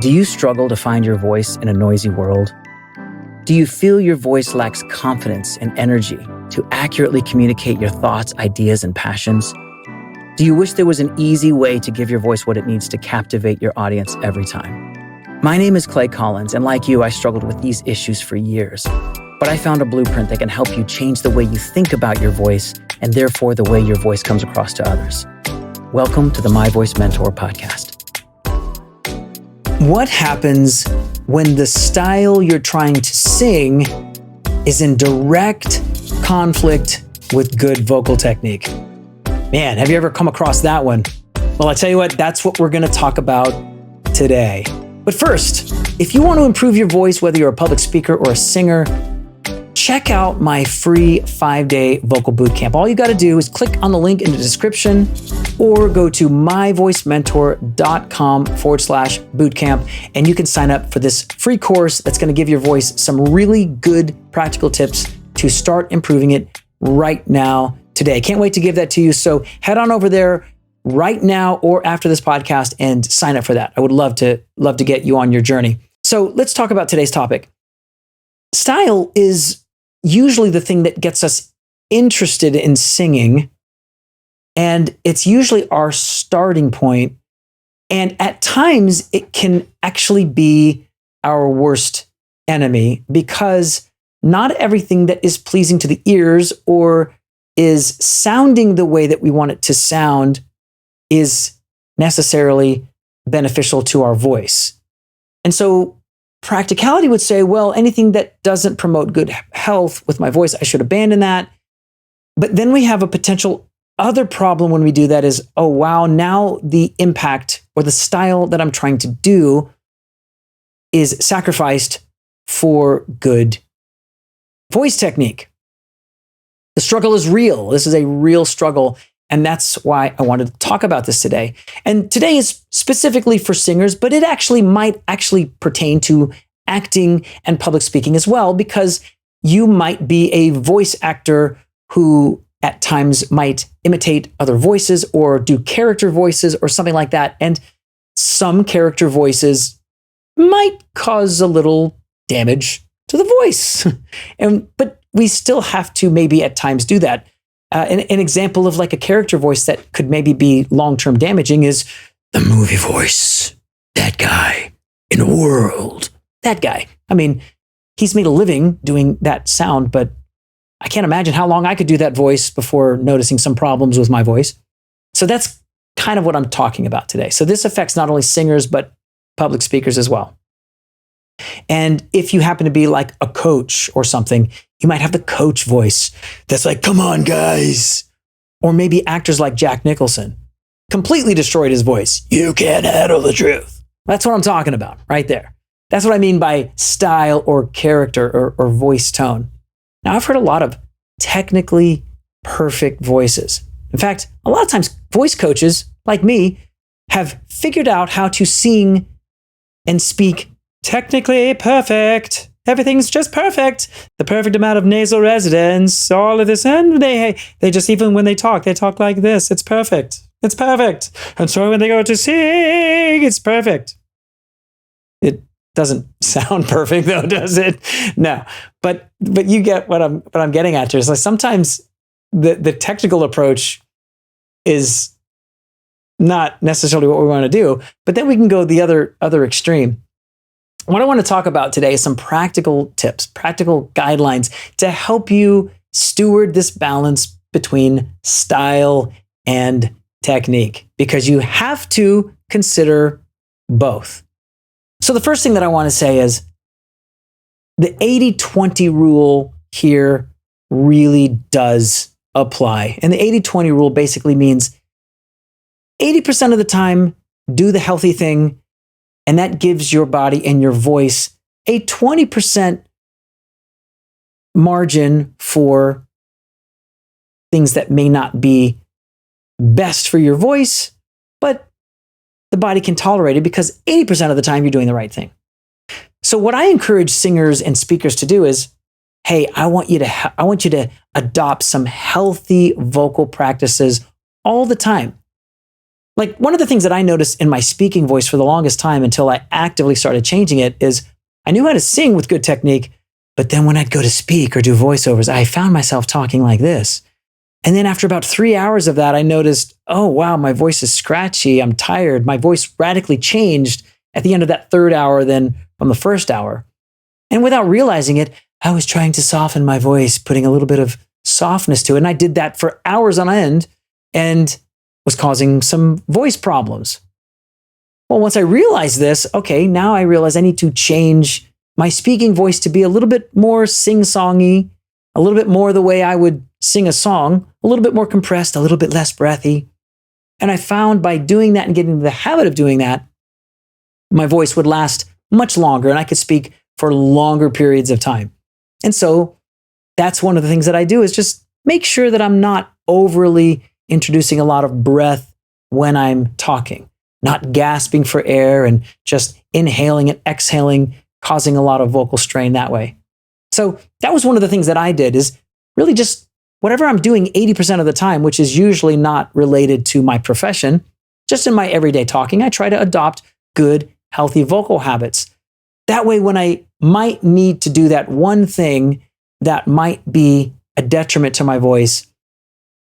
Do you struggle to find your voice in a noisy world? Do you feel your voice lacks confidence and energy to accurately communicate your thoughts, ideas, and passions? Do you wish there was an easy way to give your voice what it needs to captivate your audience every time? My name is Clay Collins, and like you, I struggled with these issues for years. But I found a blueprint that can help you change the way you think about your voice and therefore the way your voice comes across to others. Welcome to the My Voice Mentor podcast. What happens when the style you're trying to sing is in direct conflict with good vocal technique? Man, have you ever come across that one? Well, I tell you what, that's what we're going to talk about today. But first, if you want to improve your voice, whether you're a public speaker or a singer, check out my free 5-day vocal bootcamp. All you got to do is click on the link in the description or go to myvoicementor.com/bootcamp and you can sign up for this free course that's going to give your voice some really good practical tips to start improving it right now today. Can't wait to give that to you. So head on over there right now or after this podcast and sign up for that. I would love to get you on your journey. So let's talk about today's topic. Style is usually the thing that gets us interested in singing, and it's usually our starting point. And at times it can actually be our worst enemy because not everything that is pleasing to the ears or is sounding the way that we want it to sound is necessarily beneficial to our voice. And so practicality would say, well, anything that doesn't promote good health with my voice, I should abandon that. But then we have a potential other problem when we do that is, oh, wow, now the impact or the style that I'm trying to do is sacrificed for good voice technique. The struggle is real. This is a real struggle. And that's why I wanted to talk about this today. And today is specifically for singers, but it might pertain to acting and public speaking as well, because you might be a voice actor who at times might imitate other voices or do character voices or something like that. And some character voices might cause a little damage to the voice. But we still have to maybe at times do that. An example of like a character voice that could maybe be long-term damaging is the movie voice. That guy in the world. That guy. I mean, he's made a living doing that sound, but I can't imagine how long I could do that voice before noticing some problems with my voice. So that's kind of what I'm talking about today. So this affects not only singers, but public speakers as well. And if you happen to be like a coach or something, you might have the coach voice that's like, come on, guys. Or maybe actors like Jack Nicholson completely destroyed his voice. You can't handle the truth. That's what I'm talking about right there. That's what I mean by style or character or voice tone. Now, I've heard a lot of technically perfect voices. In fact, a lot of times voice coaches like me have figured out how to sing and speak technically perfect. Everything's just perfect. The perfect amount of nasal resonance, all of this. And they just, even when they talk like this. It's perfect. It's perfect. And so when they go to sing, it's perfect. It doesn't sound perfect though, does it? No. But you get what I'm getting at here. Is like sometimes the technical approach is not necessarily what we want to do, but then we can go the other extreme. What I want to talk about today is some practical tips, practical guidelines to help you steward this balance between style and technique, because you have to consider both. So the first thing that I want to say is the 80-20 rule here really does apply. And the 80-20 rule basically means 80% of the time, do the healthy thing. And that gives your body and your voice a 20% margin for things that may not be best for your voice, but the body can tolerate it because 80% of the time you're doing the right thing. So what I encourage singers and speakers to do is, hey, I want you to adopt some healthy vocal practices all the time. Like one of the things that I noticed in my speaking voice for the longest time until I actively started changing it is I knew how to sing with good technique, but then when I'd go to speak or do voiceovers, I found myself talking like this. And then after about 3 hours of that, I noticed, oh, wow, my voice is scratchy. I'm tired. My voice radically changed at the end of that third hour than from the first hour. And without realizing it, I was trying to soften my voice, putting a little bit of softness to it. And I did that for hours on end and was causing some voice problems. Well, once I realized this, okay, now I realize I need to change my speaking voice to be a little bit more sing-songy, a little bit more the way I would sing a song, a little bit more compressed, a little bit less breathy. And I found by doing that and getting into the habit of doing that, my voice would last much longer and I could speak for longer periods of time. And so that's one of the things that I do is just make sure that I'm not overly introducing a lot of breath when I'm talking, not gasping for air and just inhaling and exhaling, causing a lot of vocal strain that way. So that was one of the things that I did is really just whatever I'm doing 80% of the time, which is usually not related to my profession, just in my everyday talking, I try to adopt good, healthy vocal habits. That way, when I might need to do that one thing that might be a detriment to my voice,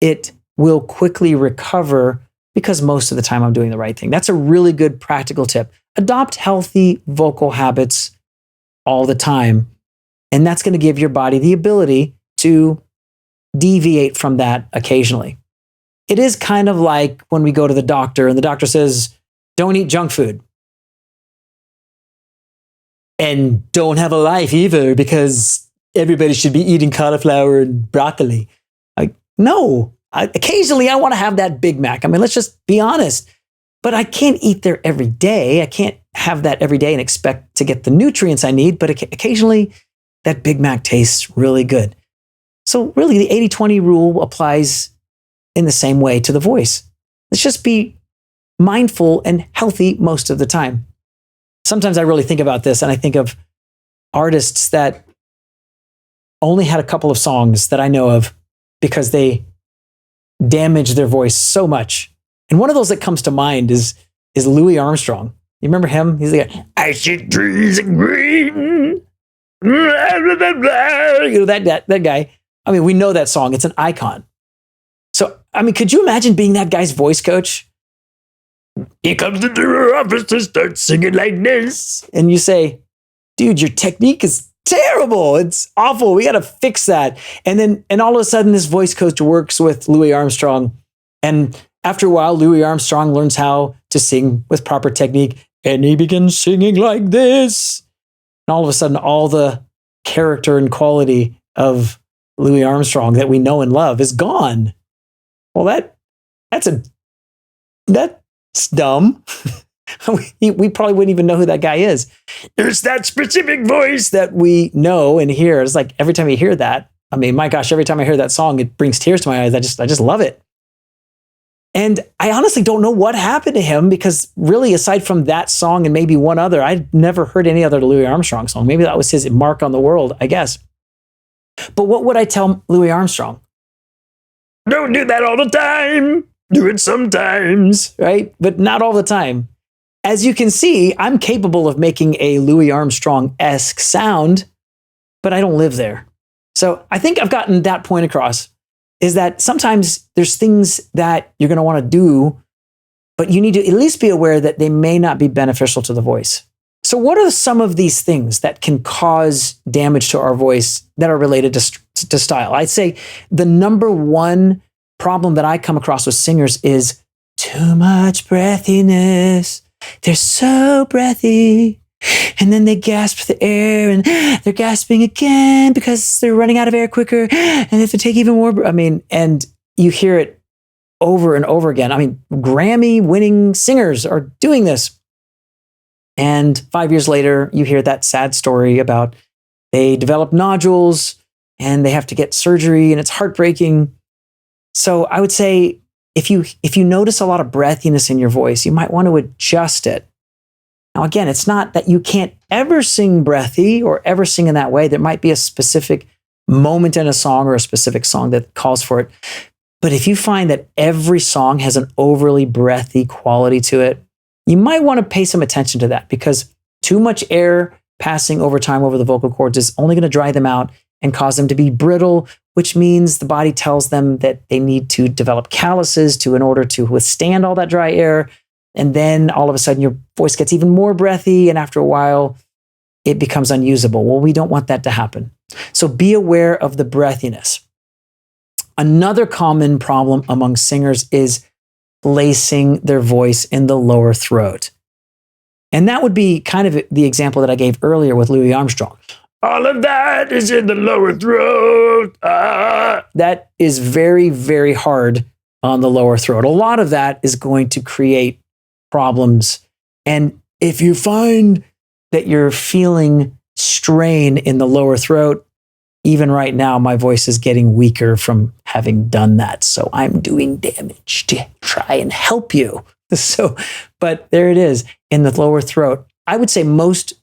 it will quickly recover because most of the time I'm doing the right thing. That's a really good practical tip. Adopt healthy vocal habits all the time. And that's going to give your body the ability to deviate from that occasionally. It is kind of like when we go to the doctor and the doctor says, don't eat junk food. And don't have a life either because everybody should be eating cauliflower and broccoli. Like, no, occasionally I want to have that Big Mac. I mean, let's just be honest. But I can't eat there every day. I can't have that every day and expect to get the nutrients I need. But occasionally that Big Mac tastes really good. So really the 80-20 rule applies in the same way to the voice. Let's just be mindful and healthy most of the time. Sometimes I really think about this and I think of artists that only had a couple of songs that I know of because they damaged their voice so much. And one of those that comes to mind is Louis Armstrong. You remember him? He's the guy, I see trees of green. Blah, blah, blah, blah. You know, that guy. I mean, we know that song. It's an icon. So, I mean, could you imagine being that guy's voice coach? He comes into your office to start singing like this. And you say, dude, your technique is terrible. It's awful. We got to fix that. And all of a sudden, this voice coach works with Louis Armstrong. And after a while, Louis Armstrong learns how to sing with proper technique. And he begins singing like this. And all of a sudden, all the character and quality of Louis Armstrong that we know and love is gone. Well, that's dumb. We probably wouldn't even know who that guy is. There's that specific voice that we know and hear. It's like every time you hear that, I mean, my gosh, every time I hear that song, it brings tears to my eyes. I just love it. And I honestly don't know what happened to him because really, aside from that song and maybe one other, I'd never heard any other Louis Armstrong song. Maybe that was his mark on the world, I guess. But what would I tell Louis Armstrong? Don't do that all the time. Do it sometimes, right? But not all the time. As you can see, I'm capable of making a Louis Armstrong-esque sound, but I don't live there. So I think I've gotten that point across, is that sometimes there's things that you're going to want to do, but you need to at least be aware that they may not be beneficial to the voice. So what are some of these things that can cause damage to our voice that are related to style? I'd say the number one problem that I come across with singers is too much breathiness. They're so breathy. And then they gasp for the air and they're gasping again because they're running out of air quicker and they have to take even more. And you hear it over and over again. I mean, Grammy winning singers are doing this. And 5 years later, you hear that sad story about they develop nodules and they have to get surgery and it's heartbreaking. So I would say if you notice a lot of breathiness in your voice, you might want to adjust it. Now, again, it's not that you can't ever sing breathy or ever sing in that way. There might be a specific moment in a song or a specific song that calls for it. But if you find that every song has an overly breathy quality to it, you might want to pay some attention to that, because too much air passing over time over the vocal cords is only going to dry them out and cause them to be brittle, which means the body tells them that they need to develop calluses in order to withstand all that dry air. And then all of a sudden your voice gets even more breathy, and after a while it becomes unusable. Well, we don't want that to happen. So be aware of the breathiness. Another common problem among singers is placing their voice in the lower throat. And that would be kind of the example that I gave earlier with Louis Armstrong. All of that is in the lower throat. That is very, very hard on the lower throat. A lot of that is going to create problems. And if you find that you're feeling strain in the lower throat, even right now, my voice is getting weaker from having done that. So I'm doing damage to try and help you. But there it is in the lower throat. I would say most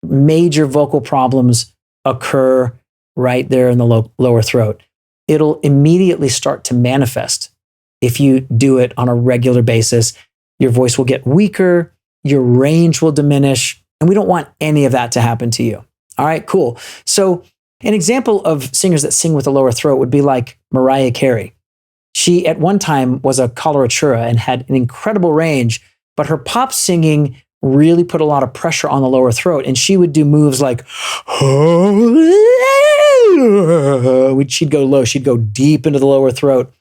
major vocal problems occur right there in the lower throat. It'll immediately start to manifest if you do it on a regular basis. Your voice will get weaker, your range will diminish, and we don't want any of that to happen to you. All right, cool. So an example of singers that sing with a lower throat would be like Mariah Carey. She at one time was a coloratura and had an incredible range, but her pop singing really put a lot of pressure on the lower throat. And she would do moves like, she'd go low, she'd go deep into the lower throat.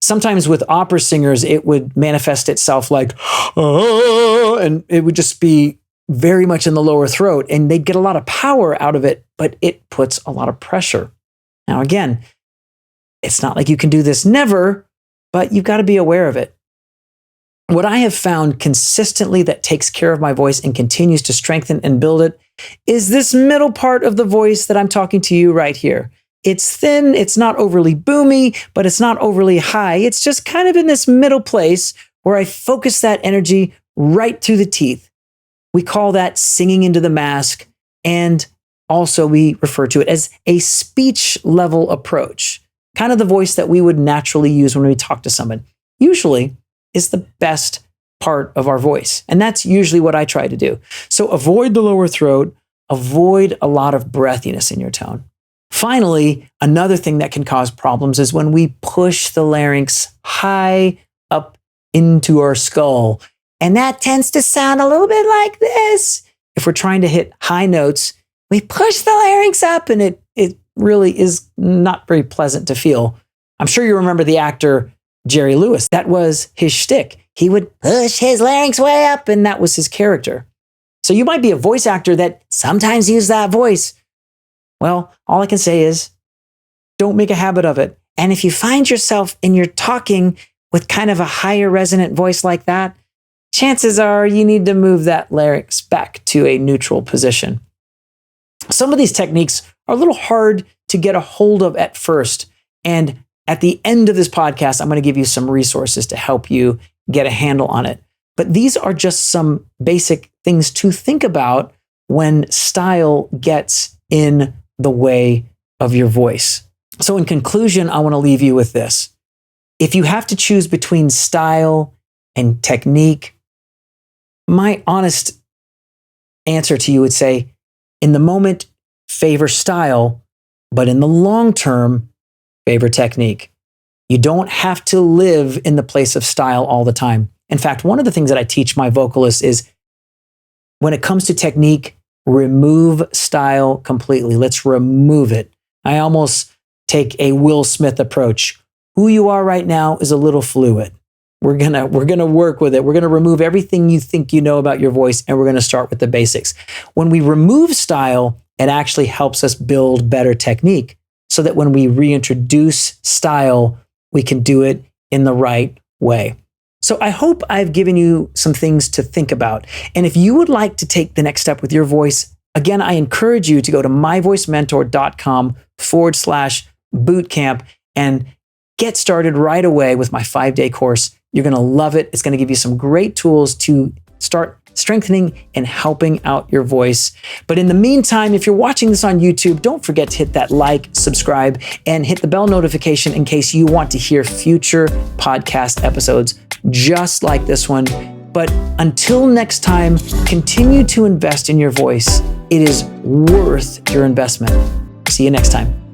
Sometimes with opera singers, it would manifest itself like, and it would just be very much in the lower throat, and they'd get a lot of power out of it, but it puts a lot of pressure. Now, again, it's not like you can do this never, but you've got to be aware of it. What I have found consistently that takes care of my voice and continues to strengthen and build it is this middle part of the voice that I'm talking to you right here. It's thin, it's not overly boomy, but it's not overly high. It's just kind of in this middle place where I focus that energy right through the teeth. We call that singing into the mask, and also we refer to it as a speech level approach, kind of the voice that we would naturally use when we talk to someone. Usually is the best part of our voice, and that's usually what I try to do. So avoid the lower throat, avoid a lot of breathiness in your tone. Finally, another thing that can cause problems is when we push the larynx high up into our skull. And that tends to sound a little bit like this. If we're trying to hit high notes, we push the larynx up, and it really is not very pleasant to feel. I'm sure you remember the actor Jerry Lewis. That was his shtick. He would push his larynx way up, and that was his character. So you might be a voice actor that sometimes uses that voice. Well, all I can say is don't make a habit of it. And if you find yourself in your talking with kind of a higher resonant voice like that, chances are you need to move that larynx back to a neutral position. Some of these techniques are a little hard to get a hold of at first. And at the end of this podcast, I'm going to give you some resources to help you get a handle on it. But these are just some basic things to think about when style gets in the way of your voice. So in conclusion, I want to leave you with this. If you have to choose between style and technique, my honest answer to you would say, in the moment, favor style, but in the long term, favor technique. You don't have to live in the place of style all the time. In fact, one of the things that I teach my vocalists is when it comes to technique, remove style completely. Let's remove it. I almost take a Will Smith approach. Who you are right now is a little fluid. We're gonna work with it. We're gonna remove everything you think you know about your voice, and we're gonna start with the basics. When we remove style, it actually helps us build better technique, so that when we reintroduce style, we can do it in the right way. So I hope I've given you some things to think about. And if you would like to take the next step with your voice, again, I encourage you to go to myvoicementor.com/bootcamp and get started right away with my 5-day course. You're going to love it. It's going to give you some great tools to start strengthening and helping out your voice. But in the meantime, if you're watching this on YouTube, don't forget to hit that like, subscribe, and hit the bell notification in case you want to hear future podcast episodes just like this one. But until next time, continue to invest in your voice. It is worth your investment. See you next time.